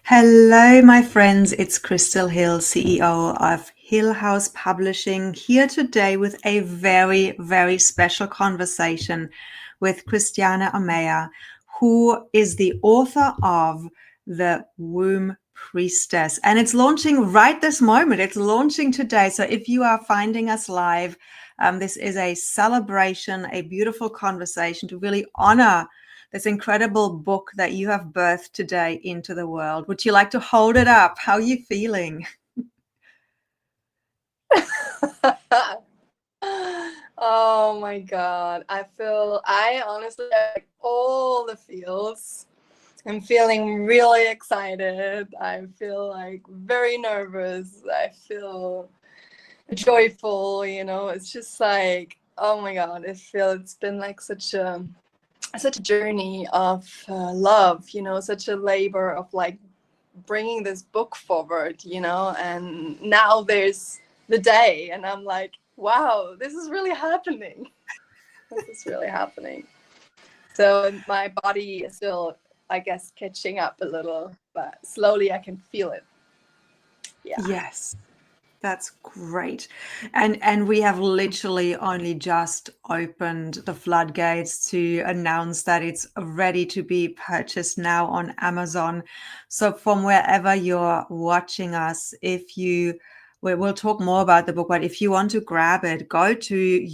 Hello, my friends. It's Crystal Hill, CEO of Hill House Publishing, here today with a very, very special conversation with Christiane Ameya, who is the author of The Womb Priestess. And it's launching right this moment. It's launching today. So if you are finding us live, this is a celebration, a beautiful conversation to really honor this incredible book that you have birthed today into the world. Would you like to hold it up? How are you feeling? Oh my God. I honestly like all the feels. I'm feeling really excited. I feel like very nervous. I feel joyful, It's just like, oh my God, it's been like such a journey of love, such a labor of like bringing this book forward, and now there's the day and I'm like, wow, this is really happening. This is really happening. So my body is still, I guess, catching up a little, but slowly I can feel it. Yeah. Yes. That's great. And we have literally only just opened the floodgates to announce that it's ready to be purchased now on Amazon. So from wherever you're watching us, we'll talk more about the book, but if you want to grab it, go to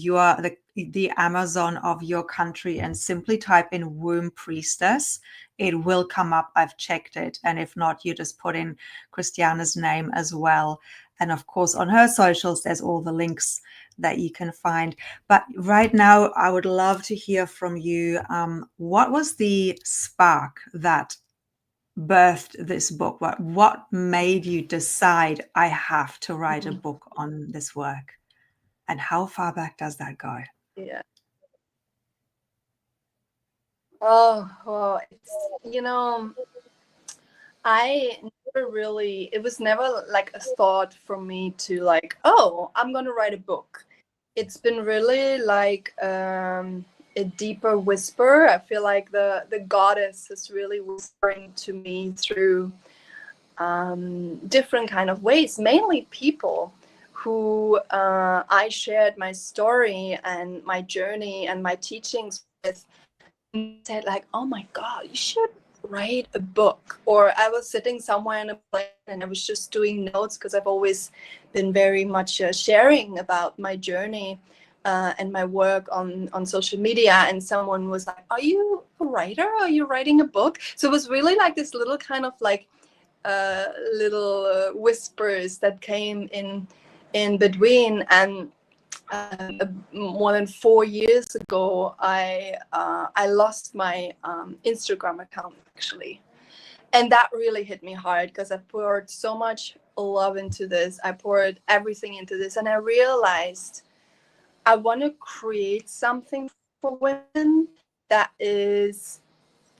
the Amazon of your country and simply type in Womb Priestess. It will come up. I've checked it. And if not, you just put in Christiana's name as well. And of course, on her socials, there's all the links that you can find. But right now, I would love to hear from you. What was the spark that birthed this book? What made you decide I have to write a book on this work? And how far back does that go? Yeah. Oh, well, I never really, it was never like a thought for me to like, oh, I'm going to write a book. It's been really like a deeper whisper. I feel like the goddess is really whispering to me through different kind of ways, mainly people who I shared my story and my journey and my teachings with, and said like, oh my God, you should write a book. Or I was sitting somewhere in a plane and I was just doing notes because I've always been very much sharing about my journey and my work on social media, and someone was like, are you a writer? Are you writing a book? So it was really like this little kind of like little whispers that came in between. And more than 4 years ago, I lost my Instagram account actually, and that really hit me hard because I poured so much love into this. I poured everything into this, and I realized I want to create something for women that is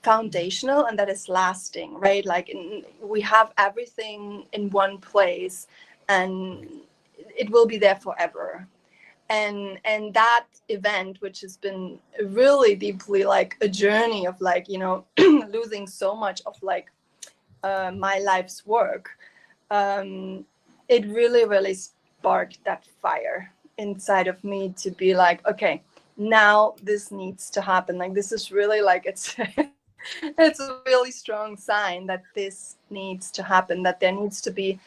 foundational and that is lasting, right? Like we have everything in one place and it will be there forever. And that event, which has been really deeply like a journey of like, losing so much of like my life's work, it really sparked that fire inside of me to be like, okay, now this needs to happen. Like this is really like it's it's a really strong sign that this needs to happen, that there needs to be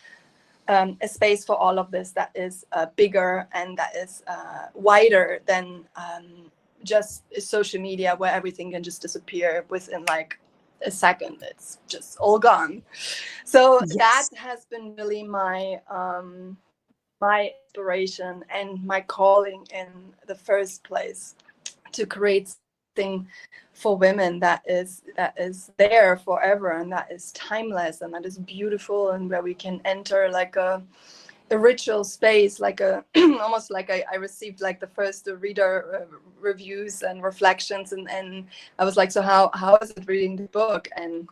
a space for all of this that is bigger and that is wider than just social media, where everything can just disappear within like a second. It's just all gone. So that Yes. has been really my inspiration and my calling in the first place, to create something for women that is there forever and that is timeless and that is beautiful, and where we can enter like a ritual space, like a almost like I received like the first reader reviews and reflections, and I was like, so how is it reading the book? And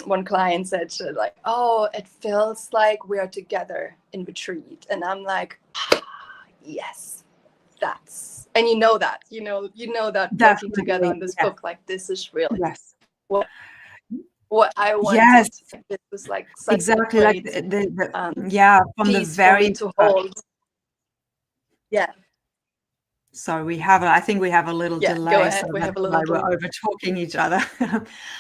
one client said like, oh, it feels like we are together in retreat. And I'm like, yes, that's, and that that working together Definitely. on this Yes. book, like this is really Yes. what what I Yes, wanted. It was like such a exactly. Like great yeah, from the piece for me very to hold. Yeah, So I think we have a little yeah. Go delay, so ahead. We that's have a why little we're delay. over talking each other.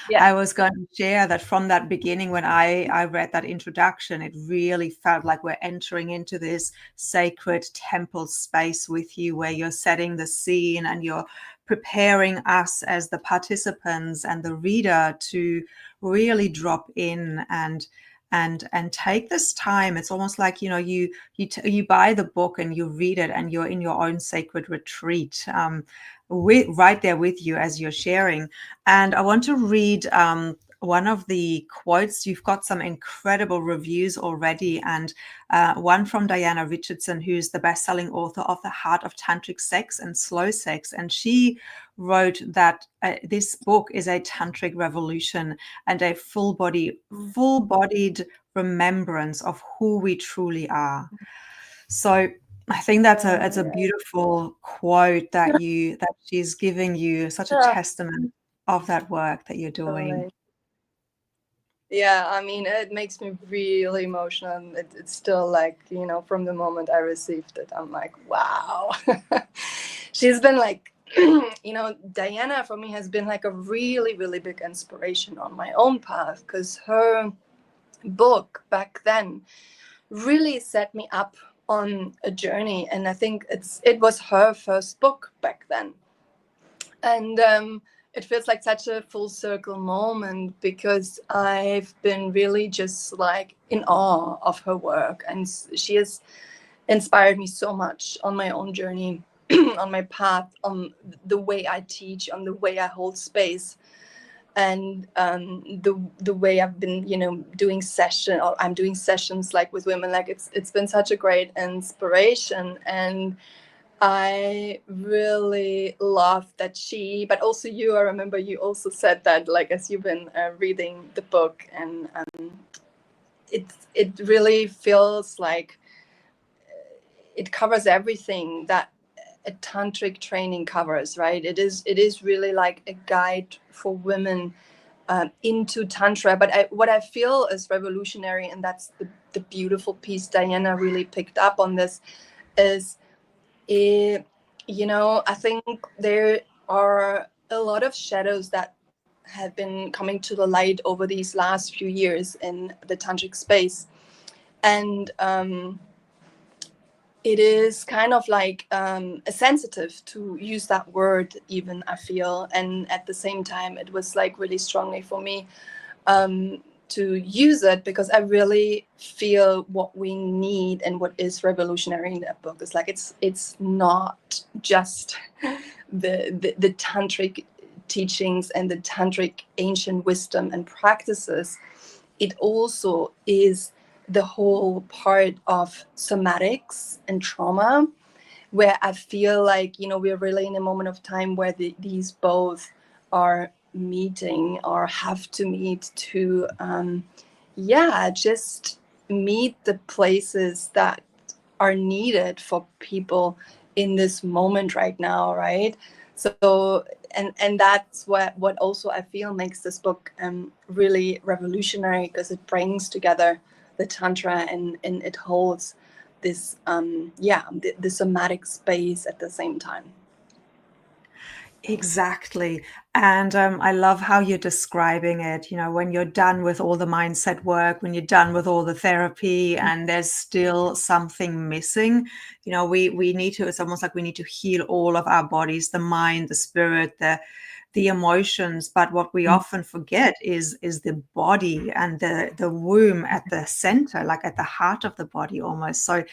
Yeah. I was going to share that from that beginning, when I read that introduction, it really felt like we're entering into this sacred temple space with you, where you're setting the scene and you're preparing us as the participants and the reader to really drop in and take this time. It's almost like, you buy the book and you read it, and you're in your own sacred retreat, right there with you as you're sharing. And I want to read one of the quotes. You've got some incredible reviews already, and one from Diana Richardson, who's the best-selling author of The Heart of Tantric Sex and Slow Sex. And she wrote that this book is a tantric revolution and a full-bodied remembrance of who we truly are. So I think that's a beautiful quote that she's giving you, such a testament of that work that you're doing. Yeah, I mean, it makes me really emotional. It's still like, from the moment I received it, I'm like, wow. She's been like, Diana for me has been like a really, really big inspiration on my own path, because her book back then really set me up on a journey. And I think it was her first book back then. And it feels like such a full circle moment, because I've been really just like in awe of her work, and she has inspired me so much on my own journey, on my path, on the way I teach, on the way I hold space, and the way I've been, doing I'm doing sessions like with women. Like it's been such a great inspiration. And I really love that but also you, I remember you also said that, like, as you've been reading the book, and it really feels like it covers everything that a tantric training covers, right? It is really like a guide for women into tantra. But what I feel is revolutionary, and that's the beautiful piece Diana really picked up on this, is I think there are a lot of shadows that have been coming to the light over these last few years in the tantric space. And it is kind of like sensitive to use that word, even, I feel. And at the same time, it was like really strongly for me to use it, because I really feel what we need and what is revolutionary in that book is like it's not just the tantric teachings and the tantric ancient wisdom and practices. It also is the whole part of somatics and trauma, where I feel like, we're really in a moment of time where these both are meeting, or have to meet, to just meet the places that are needed for people in this moment right now, right? So and that's what also I feel makes this book really revolutionary, because it brings together the tantra, and it holds this the somatic space at the same time. Exactly. And I love how you're describing it. When you're done with all the mindset work, when you're done with all the therapy, and there's still something missing, we need to, it's almost like we need to heal all of our bodies, the mind, the spirit, the emotions. But what we often forget is the body, and the womb at the center, like at the heart of the body almost. So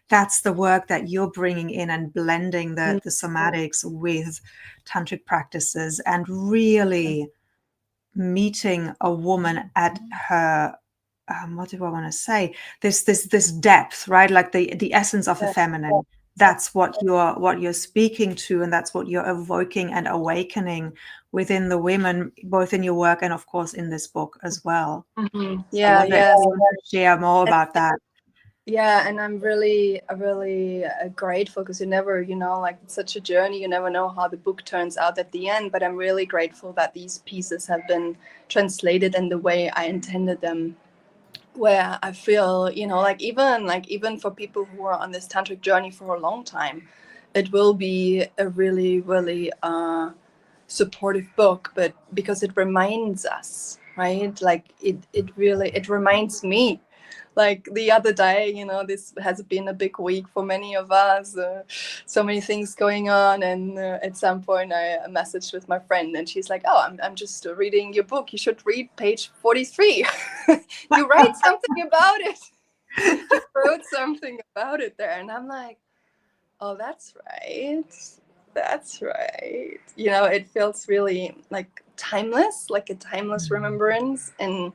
that's the work that you're bringing in, and blending the somatics with tantric practices, and really meeting a woman at her what do I want to say, this depth, right? Like the essence of the feminine. That's what you're speaking to, and that's what you're evoking and awakening within the women, both in your work and of course in this book as well. Mm-hmm. So I Yeah, wonder if yes. you want to share more about that. Yeah, and I'm really, really grateful, because you never, like, it's such a journey. You never know how the book turns out at the end. But I'm really grateful that these pieces have been translated in the way I intended them, where I feel, even for people who are on this tantric journey for a long time, it will be a really, really supportive book, but because it reminds us, right? Like it reminds me, like the other day, this has been a big week for many of us, so many things going on, and at some point I messaged with my friend, and she's like, oh, I'm just reading your book, you should read page 43. You write something about it. You wrote something about it there. And I'm like, oh, that's right. That's right. It feels really like timeless, like a timeless remembrance. And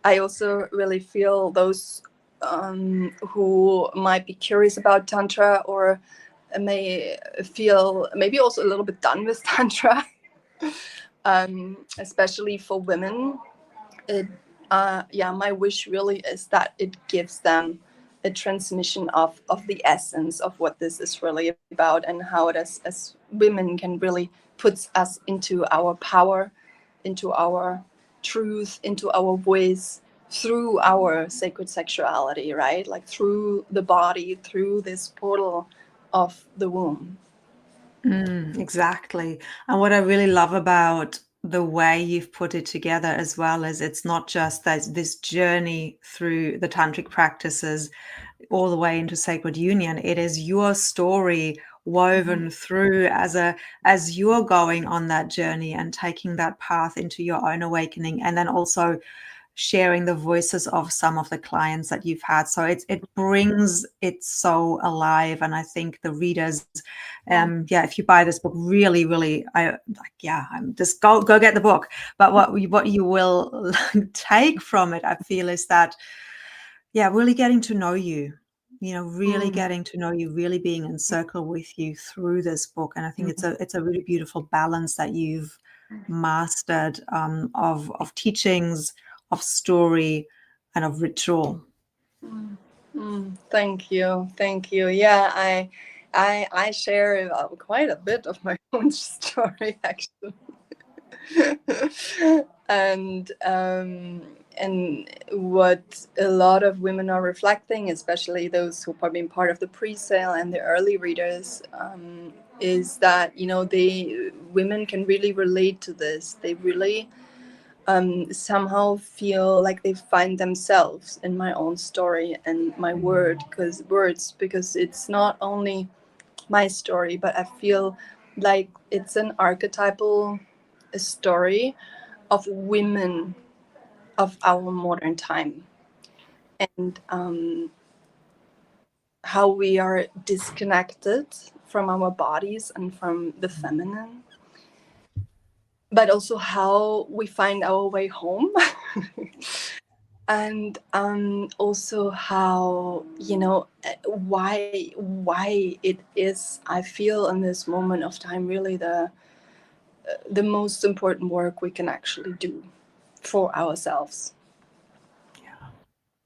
I also really feel those who might be curious about Tantra, or may feel maybe also a little bit done with Tantra, especially for women. My wish really is that it gives them a transmission of the essence of what this is really about, and how it as women can really put us into our power, into our truth, into our voice, through our sacred sexuality, right? Like through the body, through this portal of the womb. Exactly. And what I really love about the way you've put it together as well is it's not just that this journey through the tantric practices all the way into sacred union. It is your story woven through as you're going on that journey and taking that path into your own awakening, and then also sharing the voices of some of the clients that you've had. So it brings it so alive. And I think the readers, if you buy this book, really, really, just go get the book. But what you will take from it, I feel, is that, really getting to know you, really getting to know you, really being in circle with you through this book. And I think it's a really beautiful balance that you've mastered, of teachings, of story, and of ritual. Thank you. Yeah, I share quite a bit of my own story, actually. and what a lot of women are reflecting, especially those who have been part of the pre-sale and the early readers, is that women can really relate to this. They really somehow feel like they find themselves in my own story and my words, because it's not only my story, but I feel like it's an archetypal story of women of our modern time, and how we are disconnected from our bodies and from the feminine, but also how we find our way home. And also how why it is, I feel, in this moment of time, really the most important work we can actually do for ourselves.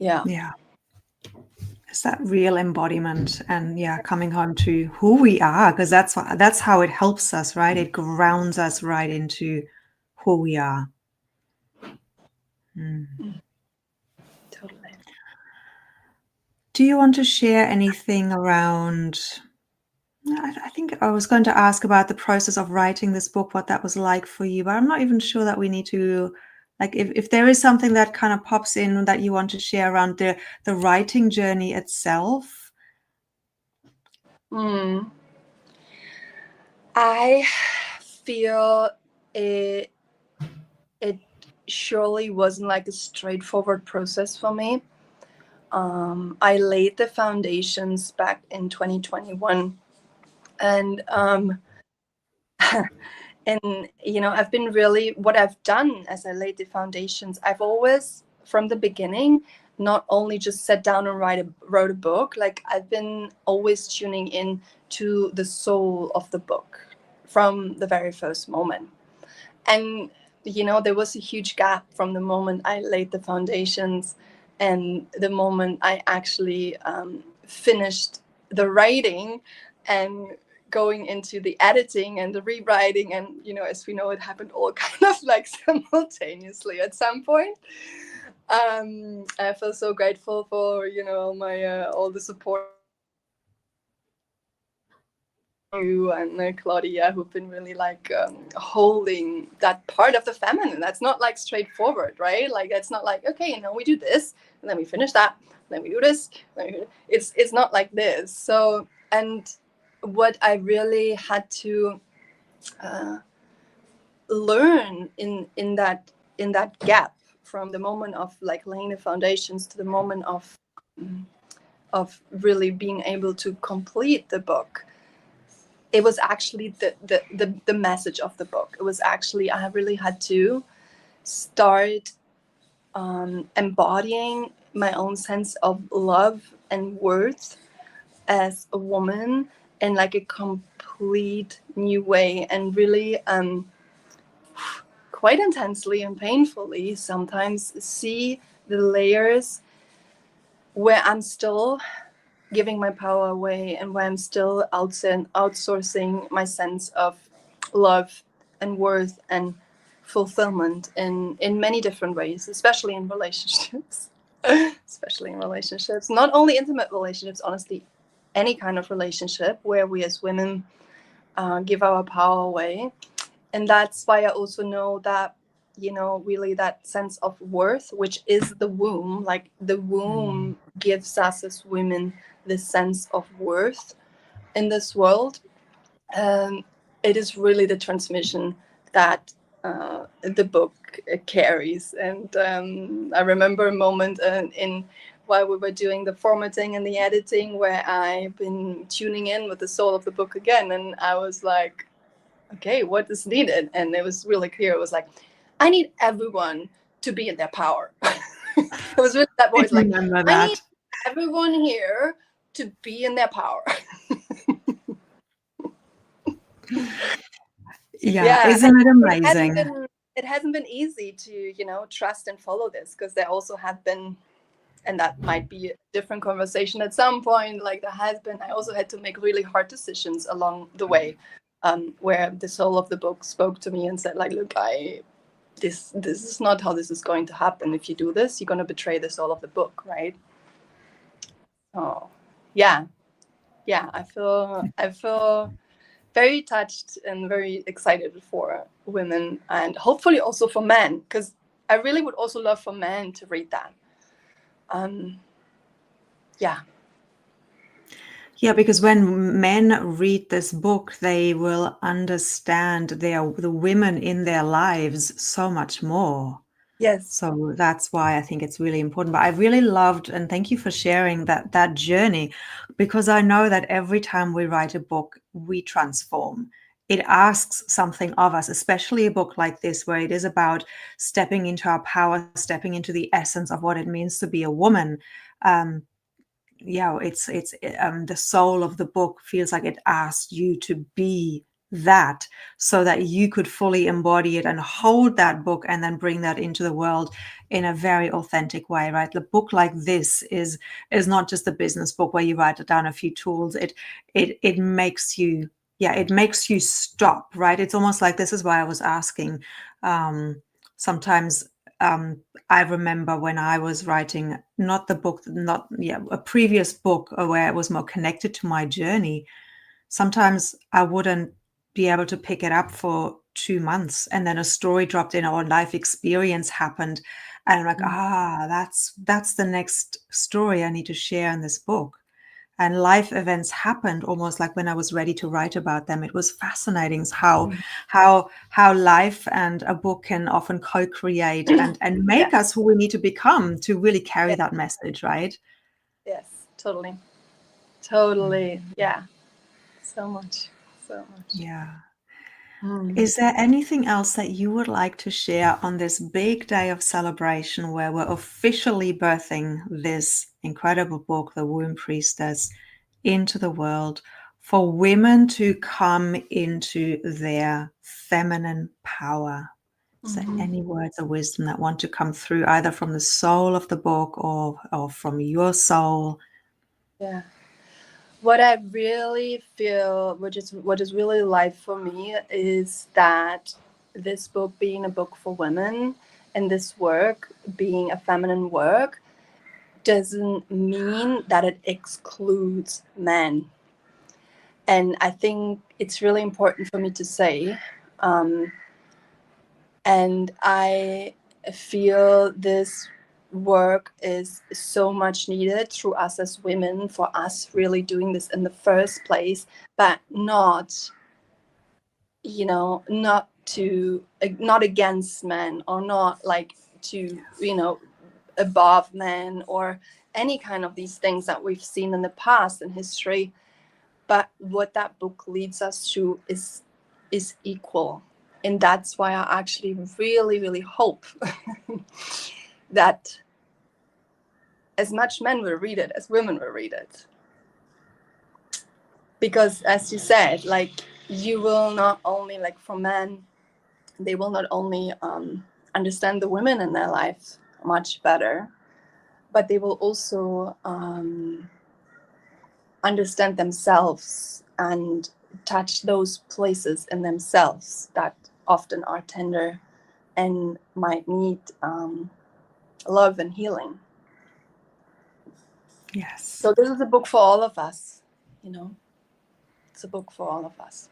Yeah. It's that real embodiment, and coming home to who we are, because that's how it helps us, right? It grounds us right into who we are. Totally. Do you want to share anything around? I think I was going to ask about the process of writing this book, what that was like for you, but I'm not even sure that we need to, like, if there is something that kind of pops in that you want to share around the writing journey itself. I feel it surely wasn't like a straightforward process for me. I laid the foundations back in 2021, and I've been really, what I've done as I laid the foundations, I've always, from the beginning, not only just sat down and wrote a book. Like, I've been always tuning in to the soul of the book from the very first moment. And there was a huge gap from the moment I laid the foundations And the moment I actually finished the writing and going into the editing and the rewriting, and as we know, it happened all kind of like simultaneously at some point. I feel so grateful for my all the support you and Claudia, who've been really like holding that part of the feminine. That's not like straightforward, right? Like it's not like, okay, we do this and then we finish that, then we do this, it's not like this. So, and what I really had to learn in that gap, from the moment of like laying the foundations to the moment of really being able to complete the book, it was actually the message of the book. It was actually, I really had to start embodying my own sense of love and worth as a woman in like a complete new way, and really quite intensely and painfully sometimes see the layers where I'm still giving my power away, and where I'm still outsourcing my sense of love and worth and fulfillment in many different ways, especially in relationships. Especially in relationships, not only intimate relationships, honestly, any kind of relationship where we as women give our power away. And that's why I also know that, really that sense of worth, which is the womb, like the womb gives us as women this sense of worth in this world. It is really the transmission that the book carries. And I remember a moment in while we were doing the formatting and the editing, where I've been tuning in with the soul of the book again, and I was like, okay, what is needed? And it was really clear. It was like, I need everyone to be in their power. It was really that voice, like, I need everyone here to be in their power. Yeah, isn't it amazing? It hasn't been easy to, trust and follow this, because there also have been, and that might be a different conversation at some point, like I also had to make really hard decisions along the way, where the soul of the book spoke to me and said, like, look, this is not how this is going to happen. If you do this, you're going to betray the soul of the book, right? Oh, yeah. I feel very touched and very excited for women, and hopefully also for men, because I really would also love for men to read that. Yeah, because when men read this book, they will understand the women in their lives so much more. Yes. So that's why I think it's really important. But I really loved, and thank you for sharing that journey, because I know that every time we write a book, we transform. It asks something of us, especially a book like this, where it is about stepping into our power, stepping into the essence of what it means to be a woman. It's the soul of the book feels like it asked you to be that, so that you could fully embody it and hold that book and then bring that into the world in a very authentic way, right? The book like this is not just a business book where you write down a few tools. It makes you, it makes you stop, right? It's almost like, this is why I was asking, sometimes I remember when I was writing, not the book, a previous book where it was more connected to my journey. Sometimes I wouldn't be able to pick it up for 2 months, and then a story dropped in, or life experience happened, and I'm like, that's the next story I need to share in this book. And life events happened almost like when I was ready to write about them. It was fascinating how life and a book can often co-create and make us who we need to become to really carry that message, right? Yes, totally. Yeah. So much. Yeah. Is there anything else that you would like to share on this big day of celebration, where we're officially birthing this incredible book, The Womb Priestess, into the world, for women to come into their feminine power, Is there any words of wisdom that want to come through, either from the soul of the book or from your soul? Yeah. What I really feel, what is really life for me, is that this book being a book for women and this work being a feminine work doesn't mean that it excludes men. And I think it's really important for me to say. And I feel this work is so much needed through us as women, for us really doing this in the first place, but not, not against men, or not like to, above men, or any kind of these things that we've seen in the past in history. But what that book leads us to is equal. And that's why I actually really, really hope that as much men will read it as women will read it. Because as you said, like, you will not only, like, for men, they will not only understand the women in their lives much better, but they will also understand themselves and touch those places in themselves that often are tender and might need love and healing. Yes. So this is a book for all of us, It's a book for all of us.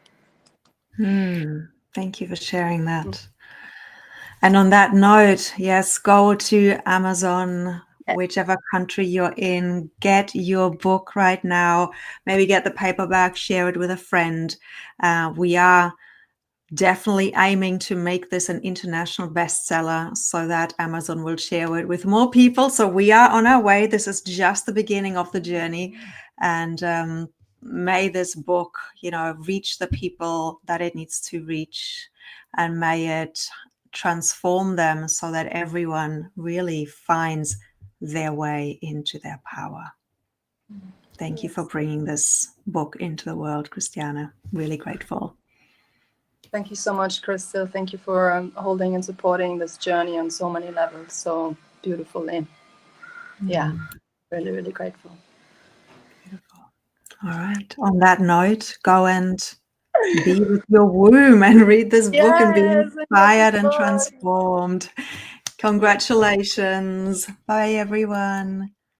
Thank you for sharing that. And on that note, yes, go to Amazon, whichever country you're in, get your book right now. Maybe get the paperback, share it with a friend. We are definitely aiming to make this an international bestseller so that Amazon will share it with more people. So we are on our way. This is just the beginning of the journey. And may this book, reach the people that it needs to reach, and may it transform them so that everyone really finds their way into their power. Thank you for bringing this book into the world, Christiane. Really grateful. Thank you so much, Crystal. Thank you for holding and supporting this journey on so many levels so beautifully. Yeah, really, really grateful. Beautiful. All right. On that note, go and be with your womb and read this book and be inspired and transformed. Congratulations. Bye, everyone.